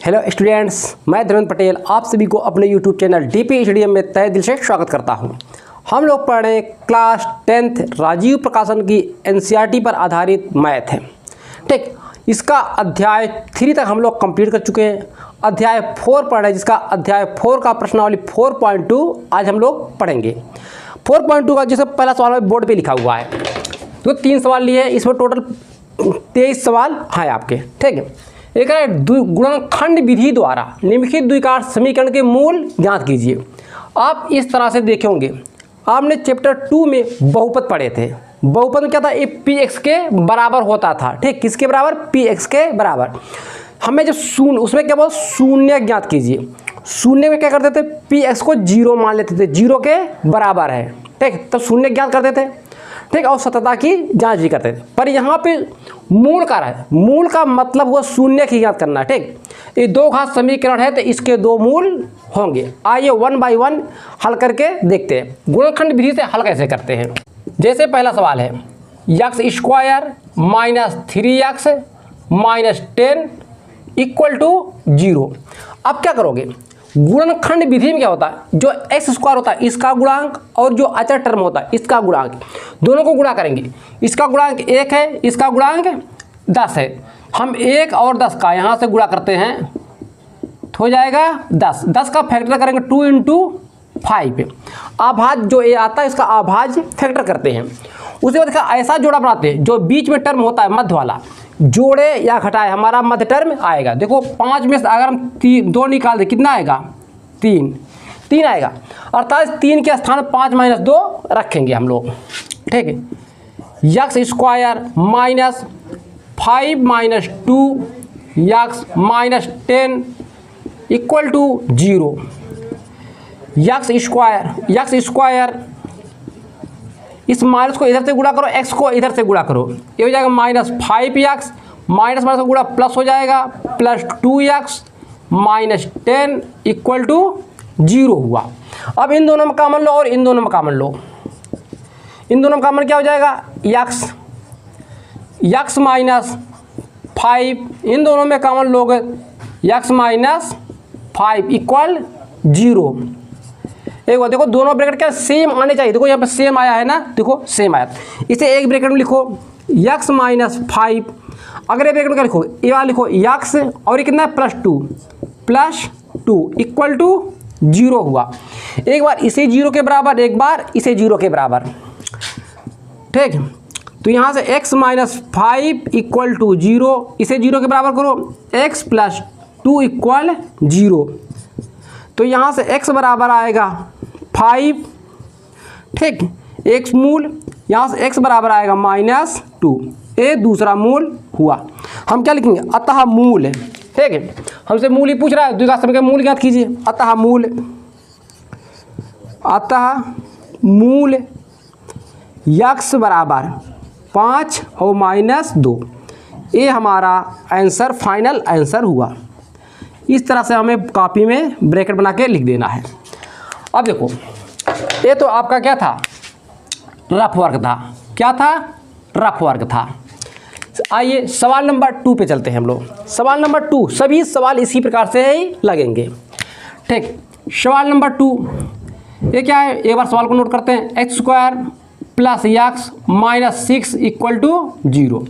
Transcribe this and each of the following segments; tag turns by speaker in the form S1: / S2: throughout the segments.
S1: Hello students, मैं धर्मेंद्र पटेल आप सभी को अपने यूट्यूब चैनल डीपी स्टडी में तहे दिल से स्वागत करता हूं। हम लोग पढ़ रहे हैं क्लास 10th राजीव प्रकाशन की एनसीईआरटी पर आधारित मैथ है। ठीक, इसका अध्याय 3 तक हम लोग कंप्लीट कर चुके हैं। अध्याय 4 पढ़ रहे हैं, जिसका अध्याय 4 का प्रश्नावली 4.2 आज हम लोग पढ़ेंगे। 4.2 का जैसे पहला सवाल बोर्ड पर लिखा हुआ है, तो 3 सवाल लिए हैं, इसमें टोटल 23 सवाल हैं आपके। ठीक है, एक है गुणनखंड विधि द्वारा निम्नलिखित द्विघात समीकरण के मूल ज्ञात कीजिए। आप इस तरह से देखे होंगे, आपने चैप्टर 2 में बहुपद पढ़े थे। बहुपद में क्या था, ये पी एक्स के बराबर होता था। ठीक, किसके बराबर? पी एक्स के बराबर। हमें जब शून्य, उसमें क्या बोल, शून्य ज्ञात कीजिए। शून्य में क्या करते थे, पी एक्स को 0 मान लेते थे, 0 के बराबर है। ठीक, तब शून्य ज्ञात करते थे। ठीक, और सततता की जांच भी करते थे। पर यहाँ पे मूल का है, मूल का मतलब हुआ शून्य की ज्ञात करना। ठीक, ये 2 घात समीकरण है तो इसके 2 मूल होंगे। आइए 1 बाय 1 हल करके देखते हैं। गुणनखंड विधि से हल कैसे करते हैं। जैसे पहला सवाल है x² minus 3x minus 10 equal to 0। अब क्या करोगे, गुणनखंड विधि में क्या होता है, जो x² होता है इसका गुणांक और जो अचर टर्म होता है इसका गुणांक, दोनों को गुणा करेंगे। इसका गुणांक 1 है, इसका गुणांक 10 है। हम 1 और 10 का यहाँ से गुणा करते हैं तो हो जाएगा 10। 10 का फैक्टर करेंगे 2 इंटू 5। आभाज्य जो ये आता है इसका आभाज्य फैक्टर करते हैं। उसके बाद देखा ऐसा जोड़ा बनाते हैं जो बीच में टर्म होता है मध्य वाला, जोड़े या घटाए हमारा मध्य टर्म आएगा। देखो 5 में से अगर हम 2 निकाल दें कितना आएगा, 3 आएगा। अर्थात 3 के स्थान 5 माइनस 2 रखेंगे हम लोग। ठीक है, x² minus 5 minus 2 x minus 10 equal to 0। x² इस माइनस को इधर से गुणा करो, x को इधर से गुणा करो, ये हो जाएगा माइनस 5x माइनस माइनस गुणा प्लस हो जाएगा plus 2x minus 10 equal to 0 हुआ। अब इन दोनों में कॉमन लो और इन दोनों में कॉमन लो। इन दोनों में कॉमन क्या हो जाएगा, x माइनस 5, इन दोनों में कॉमन लोगे x माइनस 5 इक्वल 0। एक बार देखो, दोनों ब्रैकेट क्या सेम आने चाहिए। देखो यहाँ पे सेम आया है ना, देखो सेम आया। इसे एक ब्रैकेट में लिखो x माइनस 5, अगले ब्रैकेट में क्या लिखो, ये वाला लिखो x और ये कितना है प्लस 2 इक्वल टू 0 हुआ। एक बार इसे 0 के बराबर, एक बार इसे 0 के बराबर। ठीक, तो यहाँ से x माइनस 5 इक्वल टू 0, इसे 0 के बराबर करो, x प्लस 2 इक्वल 0। तो यहाँ से x बराबर आएगा 5। ठीक, x मूल, यहाँ से x बराबर आएगा -2, ये दूसरा मूल हुआ। हम क्या लिखेंगे, अतः मूल। ठीक है, हमसे मूल ही पूछ रहा है, द्विघात समीकरण का मूल ज्ञात कीजिए। अतः मूल x बराबर 5 और -2, ये हमारा आंसर, फाइनल आंसर हुआ। इस तरह से हमें कॉपी में ब्रैकेट बना के लिख देना है। अब देखो, ये तो आपका क्या था, रफ वर्क था। क्या था, रफ वर्क था। आइए सवाल नंबर 2 पे चलते हैं हम लोग। सवाल नंबर 2, सभी सवाल इसी प्रकार से ही लगेंगे। ठीक, सवाल नंबर 2 ये क्या है, एक बार सवाल को नोट करते हैं। x² plus x minus 6 equal to 0।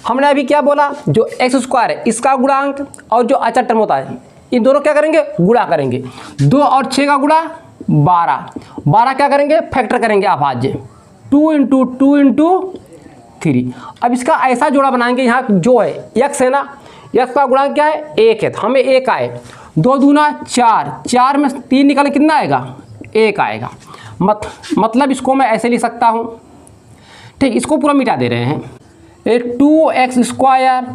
S1: हमने अभी क्या बोला, जो x² है इसका गुणांक और जो अचर टर्म होता है, इन दोनों क्या करेंगे, गुणा करेंगे। 2 और 6 का गुणा 12 क्या करेंगे, फैक्टर करेंगे अभाज्य, 2 इंटू 2 इंटू 3। अब इसका ऐसा जोड़ा बनाएंगे, यहाँ जो है x है ना, x का गुणांक क्या है, 1 है, तो हमें 1 आए। 2 दूना 4, 4 में 3 निकाले कितना आएगा, 1 आएगा। मतलब इसको मैं ऐसे लिख सकता हूँ। ठीक, इसको पूरा मिटा दे रहे हैं। 2x²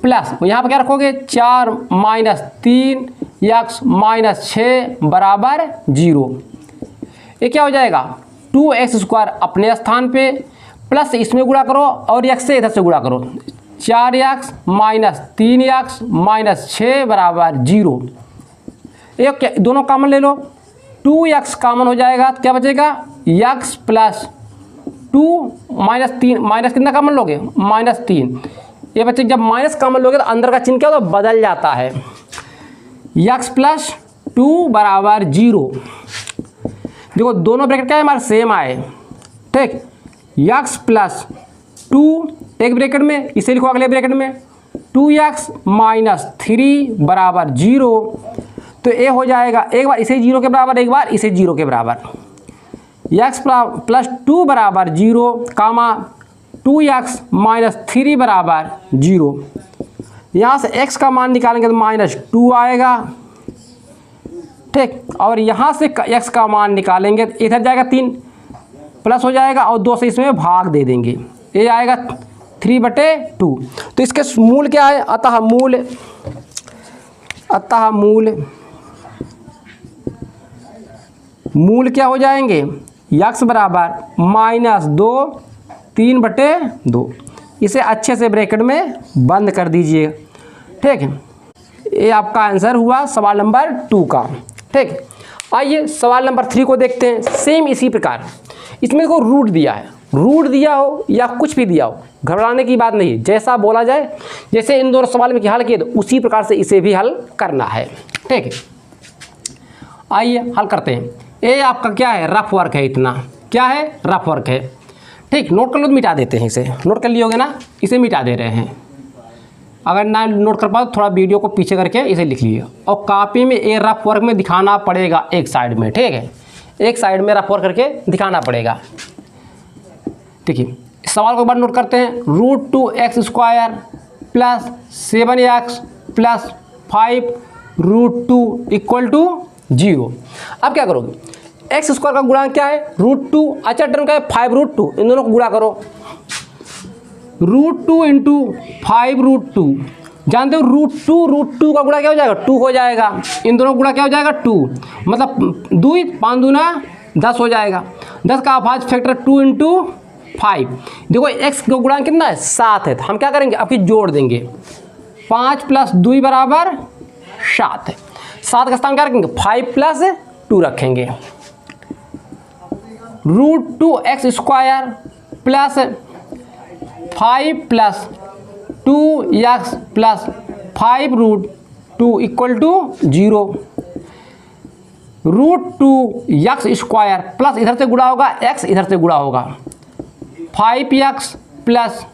S1: प्लस यहाँ पर क्या रखोगे, 4 माइनस 3 x माइनस 6 बराबर 0। ये क्या हो जाएगा, 2x² अपने स्थान पे प्लस इसमें गुणा करो और x से इधर से गुणा करो, 4x माइनस 3x माइनस 6 बराबर 0। एक क्या, दोनों कॉमन ले लो, 2x कॉमन हो जाएगा तो क्या बचेगा, x प्लस 2 माइनस 3, माइनस कितना कॉमन लोगे, -3। ये बच्चे जब माइनस कॉमन लोगे तो अंदर का चिन्ह क्या होता है, बदल जाता है। x प्लस 2 बराबर 0। देखो दोनों ब्रैकेट क्या है हमारे सेम आए, ठीक। x प्लस 2 एक ब्रैकेट में, इसे लिखो अगले ब्रैकेट में 2x माइनस 3 बराबर 0। तो ये हो जाएगा, एक बार इसे 0 के बराबर, एक बार इसे 0 के बराबर। x प्लस 2 बराबर 0 कामा 2x माइनस 3 बराबर 0। यहाँ से x का मान निकालेंगे तो -2 आएगा, ठीक। और यहाँ से x का मान निकालेंगे तो इधर जाएगा 3 प्लस हो जाएगा और 2 से इसमें भाग दे देंगे, ये आएगा 3/2। तो इसके मूल क्या है, अतः मूल क्या हो जाएंगे, x बराबर -2 3/2। इसे अच्छे से ब्रैकेट में बंद कर दीजिए, ठीक है। ये आपका आंसर हुआ सवाल नंबर 2 का, ठीक। आइए सवाल नंबर 3 को देखते हैं। सेम इसी प्रकार इसमें को रूट दिया है, रूट दिया हो या कुछ भी दिया हो, घबराने की बात नहीं है। जैसा बोला जाए, जैसे इन दोनों सवाल में हल किए तो उसी प्रकार से इसे भी हल करना है, ठीक है। आइए हल करते हैं। ये आपका क्या है, रफ वर्क है, इतना क्या है, रफ वर्क है, ठीक। नोट कर लो तो मिटा देते हैं इसे, नोट कर लियोगे ना, इसे मिटा दे रहे हैं। अगर ना नोट कर पाओ थोड़ा वीडियो को पीछे करके इसे लिख लिए, और कॉपी में ये रफ वर्क में दिखाना पड़ेगा एक साइड में, ठीक है। एक साइड में रफ वर्क करके दिखाना पड़ेगा, ठीक है। सवाल को एक बार नोट करते हैं। √2x² plus 7x plus 5√2 = 0। अब क्या करोगे, x² का गुणांक क्या है, √2, अच्छा टर्म क्या है 5√2, इन दोनों को गुणा करो। √2 × 5√2, जानते हो √2 का गुणा क्या हो जाएगा, 2 हो जाएगा। इन दोनों का गुणा क्या हो जाएगा, 2, मतलब 2 5 दूना 10 हो जाएगा। 10 का अभाज्य फैक्टर 2 × 5। देखो x का गुणांक कितना है, 7 है, तो हम क्या करेंगे, आपकी जोड़ देंगे। 5 + 2 बराबर 7 है। 7 का स्थान क्या रखेंगे, 5 + 2 रखेंगे। √2x² plus 5 + 2x plus 5√2 = 0। √2x² plus इधर से गुणा होगा, x इधर से गुणा होगा, 5x प्लस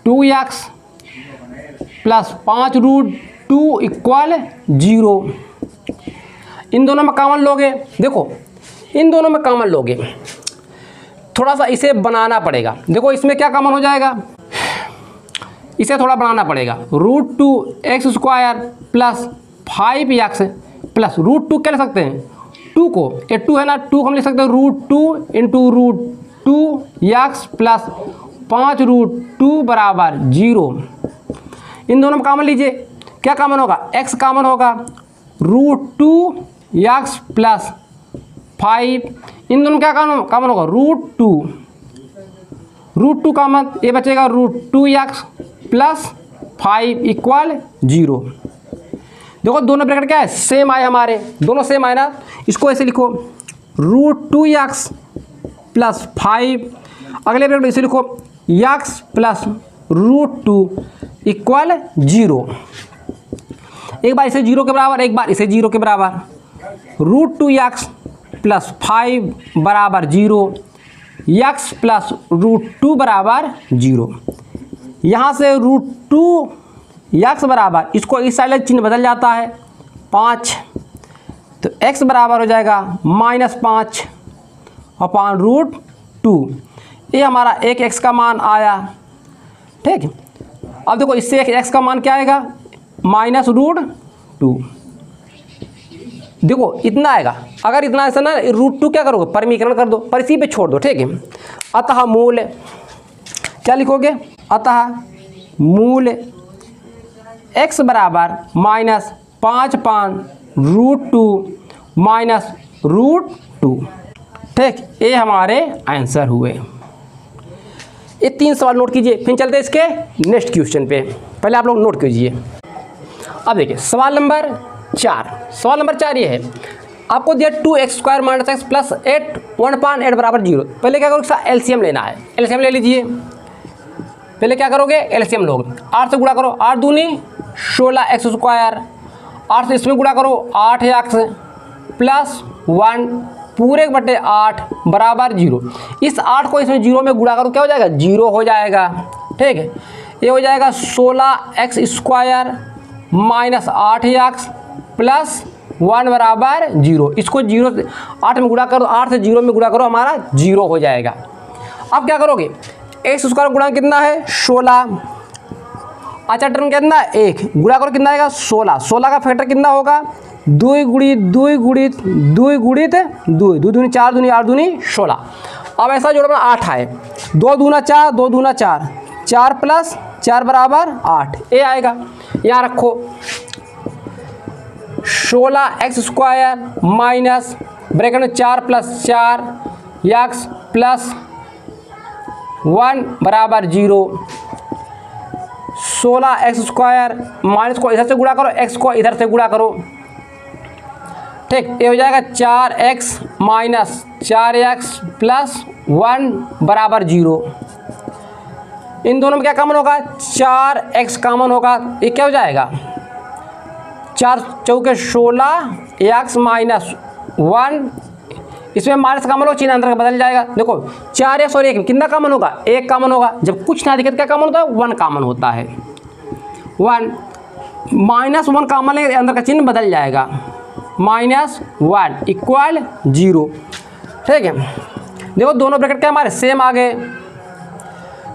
S1: 2x प्लस 5√2 = 0। इन दोनों में कॉमन लोगे, देखो इन दोनों में कॉमन लोगे, थोड़ा सा इसे बनाना पड़ेगा। देखो इसमें क्या कॉमन हो जाएगा, इसे थोड़ा बनाना पड़ेगा। √2x² प्लस 5x प्लस √2 क्या लिख सकते हैं, 2 को, ये 2 है ना, 2 हम लिख सकते हैं √2 × √2x प्लस 5√2 बराबर 0। इन दोनों में कॉमन लीजिए, क्या कॉमन होगा, x कॉमन होगा, √2x प्लस 5, इन दोनों क्या कॉमन होगा, √2 कॉमन, ये बचेगा √2x प्लस 5 = 0। देखो दोनों ब्रैकेट क्या है, सेम आए हमारे, दोनों सेम आए ना, इसको ऐसे लिखो √2x प्लस 5, अगले ब्रैकेट इसे लिखो x प्लस √2 = 0। एक बार इसे 0 के बराबर, एक बार इसे 0 के बराबर। √2x प्लस 5 बराबर 0, x प्लस √2 बराबर 0। यहाँ से √2x बराबर, इसको इस साइड चिन्ह बदल जाता है 5, तो x बराबर हो जाएगा -5/√2। ये हमारा एक x का मान आया, ठीक। अब देखो इससे एक x का मान क्या आएगा, -√2। देखो इतना आएगा, अगर इतना ऐसा ना √2 क्या करोगे, परिमीकरण कर दो, पर इसी पे छोड़ दो, ठीक है। अतः मूल क्या लिखोगे, अतः मूल x बराबर -5/√2 -√2, ठीक। ये हमारे आंसर हुए। ये 3 सवाल नोट कीजिए, फिर चलते हैं इसके नेक्स्ट क्वेश्चन पे। पहले आप लोग नोट कीजिए। अब देखिए सवाल नंबर 4, सवाल नंबर 4 ये है, आपको दिया 2x² - x प्लस 8 1/8 बराबर 0। पहले क्या करोगे, इसका एलसीएम लेना है, एलसीएम ले लीजिए। पहले क्या करोगे, एलसीएम लोगे, 8 से गुणा करो, 8 दूनी 16x², 8 से इसमें गुणा करो 8x प्लस 1 पूरे बटे 8 बराबर 0। इस 8 को इसमें 0 में गुणा करो, क्या हो जाएगा? 0 हो जाएगा। ठीक है, ये हो जाएगा 16x² माइनस 8x प्लस 1 बराबर 0। इसको 0 से 8 में गुणा करो, 8 से 0 में गुणा करो, हमारा 0 हो जाएगा। अब क्या करोगे? x² गुणा कितना है? 16। अच्छा टर्म कितना है? 1 गुणा करो, कितना आएगा? 16। 16 का फैक्टर कितना होगा? 2 गुणित 2 गुणित 2 गुणित 2, 2 दूनी 4 दूनी 8 दूनी 16। अब ऐसा जोड़ना 8 है, 2 दूना 4, 2 दूना 4, 4 प्लस 4 बराबर 8, ये आएगा। यहाँ रखो 16x² माइनस ब्रैकेट में 4 प्लस 4 x प्लस 1 बराबर 0। 16x² माइनस को इधर से गुणा करो, x को इधर से गुणा करो। ठीक, ये हो जाएगा 4x माइनस 4x प्लस 1 बराबर 0। इन दोनों में क्या कॉमन होगा? 4x कॉमन होगा। ये क्या हो जाएगा? 4 चौके 16 x माइनस 1, इसमें माइनस कॉमन हो, चिन्ह अंदर का बदल जाएगा। देखो 4x और 1 में कितना कॉमन होगा? 1 कॉमन होगा। जब कुछ ना दिखे तो क्या कॉमन होता है? 1 कॉमन होता है। 1 माइनस 1 कॉमन है, अंदर का चिन्ह बदल जाएगा। -1 इक्वल 0। ठीक है, देखो दोनों ब्रैकेट क्या हमारे सेम आ गए,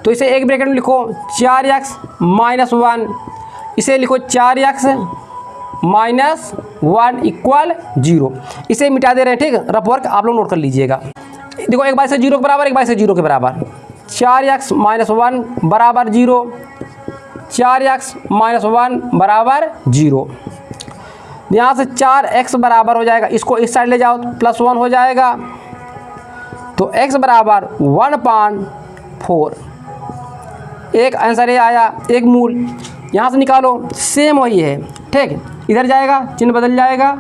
S1: तो इसे एक ब्रैकेट में लिखो 4x माइनस 1, इसे लिखो 4x माइनस 1 इक्वल 0। इसे मिटा दे रहे हैं। ठीक है, रफ वर्क आप लोग नोट कर लीजिएगा। देखो एक बार से 0 के बराबर, एक बार से 0 के बराबर। 4x माइनस 1 बराबर 0, 4x माइनस 1 बराबर 0। यहाँ से 4x बराबर हो जाएगा, इसको इस साइड ले जाओ तो +1 हो जाएगा, तो x बराबर 1/4। एक आंसर ये आया, एक मूल। यहाँ से निकालो, सेम वही है। ठीक, इधर जाएगा, चिन्ह बदल जाएगा।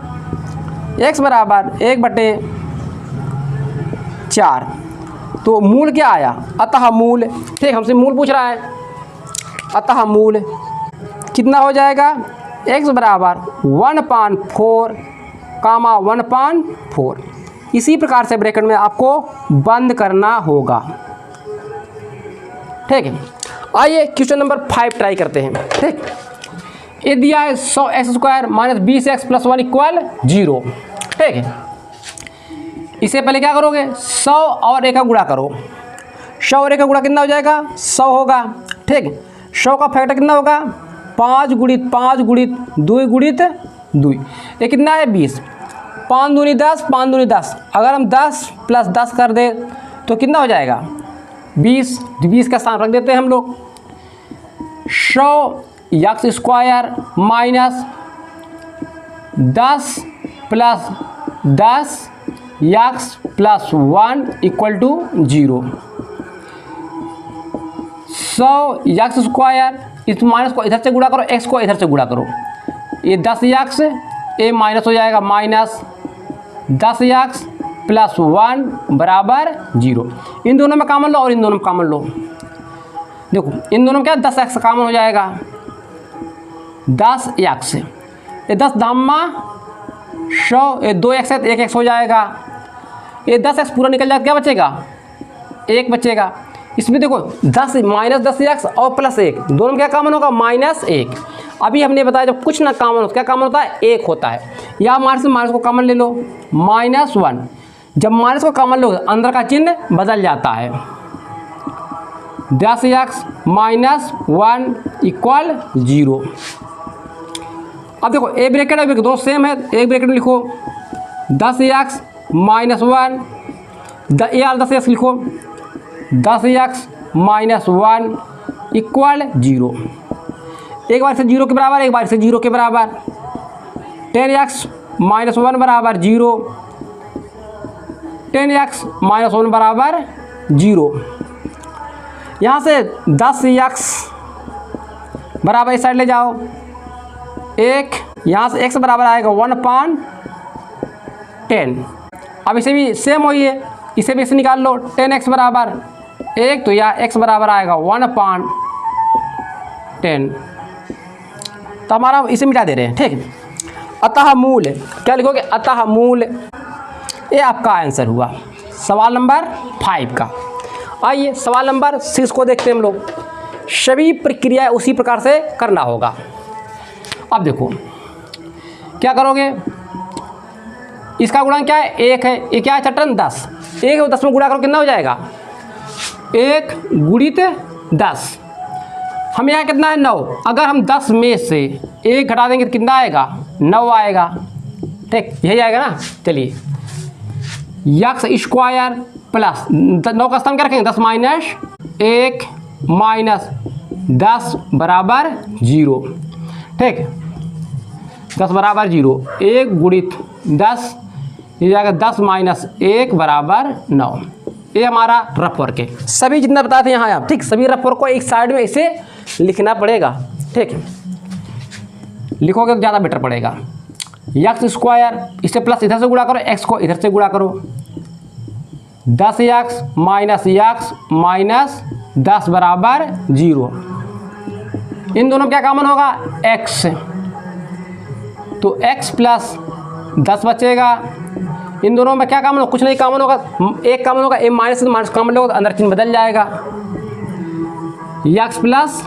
S1: x बराबर 1/4, तो मूल क्या आया? अतः मूल। ठीक, हमसे मूल पूछ रहा है, अतः मूल कितना हो जाएगा? x बराबर 1/4 कामा 1/4। इसी प्रकार से ब्रैकेट में आपको बंद करना होगा। ठीक है, आइए क्वेश्चन नंबर 5 ट्राई करते हैं। ठीक, ये दिया है 100x² minus 20x plus 1 equal 0। ठीक है, इसे पहले क्या करोगे? 100 और 1 का गुणा करो। 100 और 1 का गुणा कितना हो जाएगा? 100 होगा। ठीक है, 100 का फैक्टर कितना होगा? 5 गुणित 5 गुणित 2 गुणित 2, ये कितना है? 20। 5 दूनी 10, 5 दूनी 10। अगर हम 10 प्लस 10 कर दे तो कितना हो जाएगा? 20। 20 का स्थान रख देते हैं हम लोग। 100x² minus 10 plus 10x plus 1 equal to 0। 100x², इस माइनस को इधर से गुणा करो, x को इधर से गुणा करो। ये 10x, ये माइनस हो जाएगा, माइनस 10x प्लस 1 बराबर 0। इन दोनों में कॉमन लो और इन दोनों में कॉमन लो। देखो इन दोनों में क्या 10x कॉमन हो जाएगा, 10x, ये 10 धामा 100, ये 2x है तो 1x हो जाएगा। ये 10x पूरा निकल जाएगा, क्या बचेगा? 1 बचेगा। इसमें देखो 10 माइनस 10x और प्लस 1, दोनों में क्या कॉमन होगा? -1। अभी हमने बताया जब कुछ ना कॉमन हो क्या कॉमन होता है? 1 होता है। या माइनस को कॉमन ले लो, -1। जब माइनस को कॉमन लो अंदर का चिन्ह बदल जाता है। 10x minus 1 equal 0। अब देखो ए ब्रैकेट है, दोनों सेम है, एक ब्रैकेट में लिखो 10x माइनस 1, ये 10x लिखो, 10x माइनस 1 इक्वल 0। एक बार से 0 के बराबर, एक बार से 0 के बराबर। 10x माइनस 1 बराबर 0, 10x माइनस 1 बराबर 0। यहाँ से 10x बराबर इस साइड ले जाओ, 1, यहाँ से x बराबर आएगा 1/10। अब इसे भी सेम वही है, इसे भी इसे निकाल लो, 10x बराबर 1, तो यहाँ x बराबर आएगा 1/10। तो हमारा इसे मिटा दे रहे हैं। ठीक है, अतः मूल, क्या लिखोगे, अतः मूल। ये आपका आंसर हुआ सवाल नंबर 5 का। आइए सवाल नंबर 6 को देखते हैं हम लोग। सभी प्रक्रियाएं उसी प्रकार से करना होगा। अब देखो क्या करोगे, इसका गुणांक क्या है, 1 है, ये क्या है चट्टन 10, 1 और 10 में गुणा करो कितना हो जाएगा, 1 गुणित 10, हम यहाँ कितना है 9, अगर हम 10 में से 1 घटा देंगे तो कितना आएगा, 9 आएगा। ठीक, यही आएगा ना। चलिए यक्स स्क्वायर प्लस 9 का स्थान क्या रखेंगे, 10 माइनस 1 माइनस 10 बराबर 0। ठीक, 10 बराबर 0, 1 गुणित 10, ये जाएगा 10 माइनस 1 बराबर 9। ये हमारा रफ वर्क है। सभी जितना बताए थे यहाँ आप, ठीक, सभी रफ वर्क को एक साइड में इसे लिखना पड़ेगा। ठीक, लिखोगे तो ज़्यादा बेटर पड़ेगा। यक्स स्क्वायर, इसे प्लस इधर से गुणा करो, एक्स को इधर से गुणा करो, 10 यक्स माइनस 10 बराबर 0। इन दोनों में क्या कॉमन होगा, एक्स, तो x प्लस 10 बचेगा। इन दोनों में क्या कॉमन होगा, कुछ नहीं कॉमन होगा, एक कॉमन होगा, ए माइनस से माइनस कॉमन होगा तो अंदर चिन्ह बदल जाएगा। x प्लस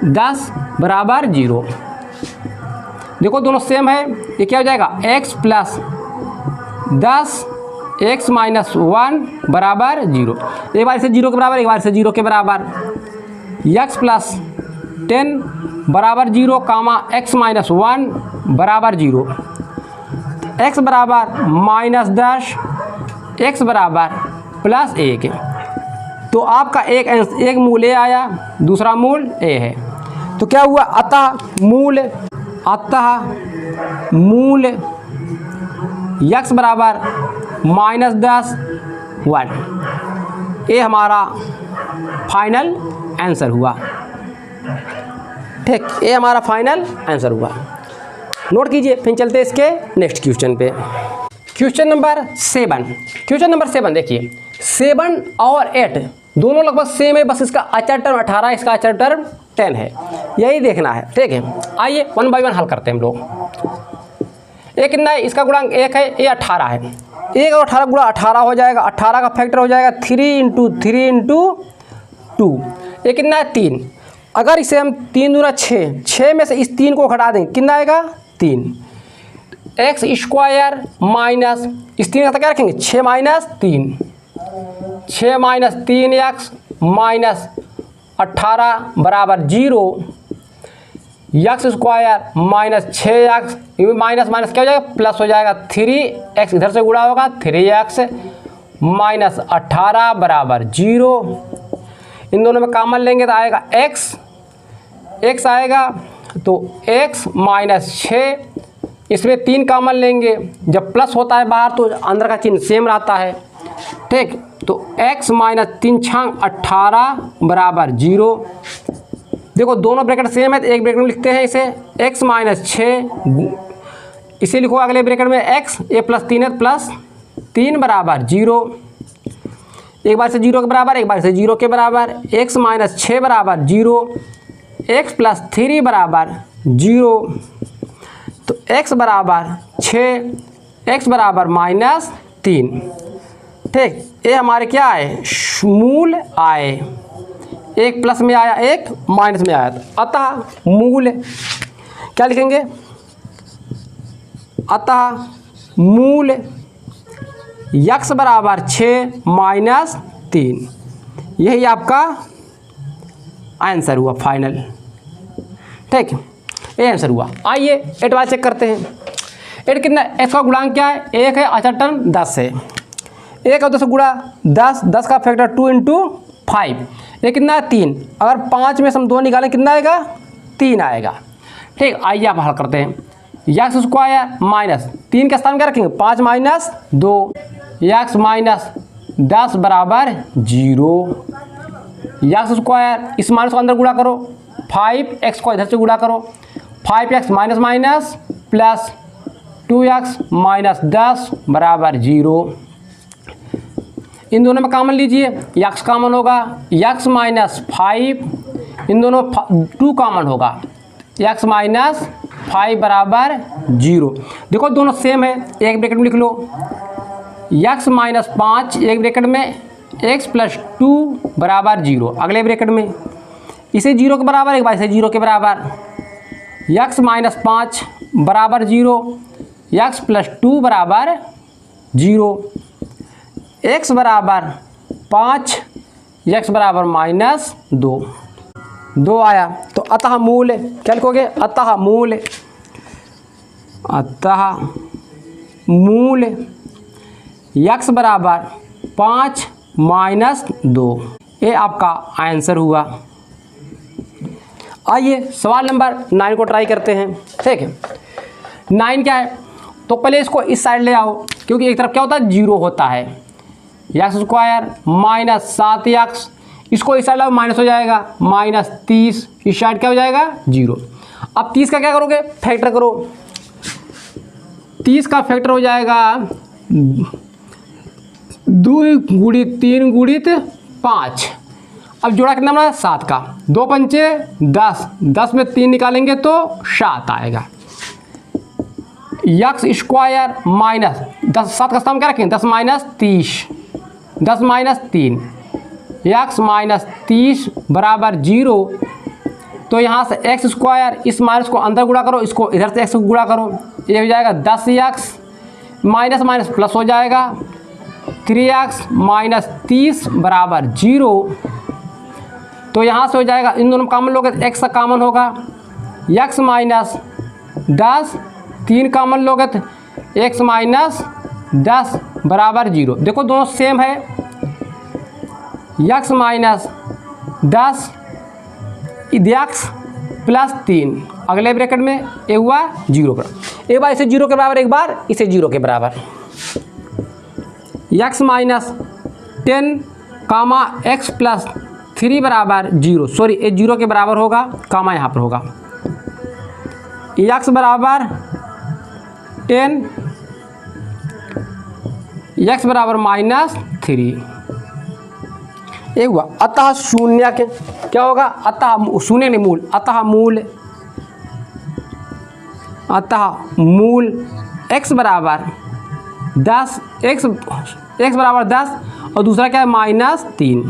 S1: 10 बराबर 0। देखो दोनों सेम है, ये क्या हो जाएगा, x प्लस 10 x माइनस 1 बराबर 0। एक बार से 0 के बराबर, एक बार से 0 के बराबर। x प्लस 10 बराबर 0 कामा x माइनस 1 बराबर 0, x बराबर माइनस 10, x बराबर प्लस 1। तो आपका एक मूल ए आया, दूसरा मूल ए है। तो क्या हुआ, अतः मूल x बराबर माइनस 10 1। ये हमारा फाइनल आंसर हुआ। ठीक, ये हमारा फाइनल आंसर हुआ। नोट कीजिए, फिर चलते इसके नेक्स्ट क्वेश्चन पे। क्वेश्चन नंबर 7 देखिए, 7 और 8 दोनों लगभग सेम है, बस इसका अचर टर्म 18, इसका अचर टर्म 10 है, यही देखना है। ठीक है, आइए 1 बाय 1 हल करते हैं हम लोग। एक कितना है, इसका गुणांक 1 है, ये 18 है, 1 और 18 गुणा 18 हो जाएगा, 18 का फैक्टर हो जाएगा 3 इंटू 2। ये कितना है 3, अगर इसे हम 3 दूना 6 में से इस 3 को घटा देंगे कितना आएगा 3। एक्स स्क्वायर माइनस इस 3 का क्या रखेंगे 6 माइनस 3, 6 माइनस 3 एक्स माइनस 18 बराबर 0। X square minus 6x, minus minus क्या हो जाएगा प्लस हो जाएगा, 3x इधर से गुणा होगा 3x माइनस 18 बराबर 0। इन दोनों में कॉमन लेंगे तो आएगा x आएगा, तो x माइनस 6, इसमें 3 कॉमन लेंगे, जब प्लस होता है बाहर तो अंदर का चिन्ह सेम रहता है। ठीक, तो x माइनस 3 छांग 18 बराबर 0। देखो दोनों ब्रैकेट सेम है तो एक ब्रैकेट में लिखते हैं इसे, x माइनस 6, इसे लिखो अगले ब्रैकेट में x, ये प्लस 3 है प्लस 3 बराबर 0। एक बार से 0 के बराबर, एक बार से 0 के बराबर, x माइनस 6 बराबर 0, x प्लस 3 बराबर 0। तो x बराबर 6, x बराबर माइनस 3। ठीक, ये हमारे क्या आए, मूल आए, एक प्लस में आया एक माइनस में आया, अतः मूल क्या लिखेंगे, अतः मूल x बराबर 6 माइनस 3, यही आपका आंसर हुआ फाइनल। ठीक, ये आंसर हुआ। आइए 8 वाला चेक करते हैं। 8 कितना, x का गुणांक क्या है 1 है, अचर टर्म 10 है, 1 और 10 गुणा 10 का फैक्टर 2 इंटू 5, ये कितना है 3, अगर 5 में से हम 2 निकालें कितना आएगा 3 आएगा। ठीक, आइए आप हल करते हैं। एक्स स्क्वायर माइनस 3 के स्थान क्या रखेंगे 5 माइनस 2, एक्स माइनस 10 बराबर 0। एक्स स्क्वायर इस माइनस को अंदर गुणा करो, 5x को इधर से गुणा करो, 5x minus minus plus 2x minus 10 बराबर 0। इन दोनों में कॉमन लीजिए, x कॉमन होगा, x माइनस 5, इन दोनों 2 कॉमन होगा, x माइनस 5 बराबर 0। देखो दोनों सेम है, एक ब्रैकेट में लिख लो x माइनस 5 एक ब्रैकेट में x प्लस 2 बराबर 0। अगले ब्रैकेट में इसे 0 के बराबर, एक बार इसे 0 के बराबर, x माइनस 5 बराबर 0, x प्लस 2 बराबर 0, x बराबर 5, x बराबर माइनस 2 आया। तो अतः मूल क्या लिखोगे, अतः मूल x बराबर 5 माइनस 2, ये आपका आंसर हुआ। आइए सवाल नंबर 9 को ट्राई करते हैं। ठीक है, 9 क्या है, तो पहले इसको इस साइड ले आओ, क्योंकि एक तरफ क्या होता है 0 होता है। एक्स स्क्वायर माइनस 7x, इसको इस साइड लाओ माइनस हो जाएगा, माइनस 30, इस साइड क्या हो जाएगा 0। अब 30 का क्या करोगे, फैक्टर करो। 30 का फैक्टर हो जाएगा 2 गुणित 3 गुणित 5। अब जोड़ा कितना बना, 7 का, 2 पंचे 10, 10 में 3 निकालेंगे तो 7 आएगा। एक्स स्क्वायर माइनस 10, 7 का स्थान क्या रखें, 10 माइनस 30, 10 माइनस 3, एक्स माइनस 30 बराबर 0। तो यहाँ से एक्स स्क्वायर, इस माइनस को अंदर गुणा करो, इसको इधर से एक्स को गुणा करो, ये हो जाएगा 10x माइनस माइनस प्लस हो जाएगा 3x माइनस 30 बराबर 0। तो यहाँ से हो जाएगा, इन दोनों कॉमन लोगे तो x का कॉमन होगा, x माइनस 10, 3 कॉमन लोगे तो x माइनस 10 बराबर 0। देखो दोनों सेम है, x माइनस 10 x प्लस 3, अगले ब्रैकेट में ये हुआ 0 पर, एक बार इसे 0 के बराबर, एक बार इसे 0 के बराबर। x माइनस 10 कामा x प्लस 3 बराबर 0, सॉरी ये 0 के बराबर होगा, कामा यहाँ पर होगा। x बराबर 10, x बराबर माइनस 3, ये हुआ। अतः शून्य के क्या होगा, अतः शून्य नहीं मूल, अतः मूल x बराबर 10, x बराबर 10 और दूसरा क्या है माइनस 3।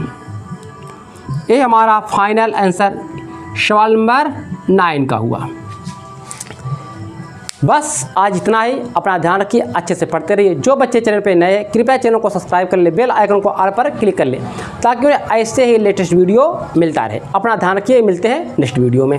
S1: ये हमारा फाइनल आंसर सवाल नंबर 9 का हुआ। बस आज इतना ही, अपना ध्यान रखिए, अच्छे से पढ़ते रहिए। जो बच्चे चैनल पे नए हैं कृपया चैनल को सब्सक्राइब कर ले, बेल आइकन को ऑल पर क्लिक कर ले, ताकि उन्हें ऐसे ही लेटेस्ट वीडियो मिलता रहे। अपना ध्यान रखिए, मिलते हैं नेक्स्ट वीडियो में।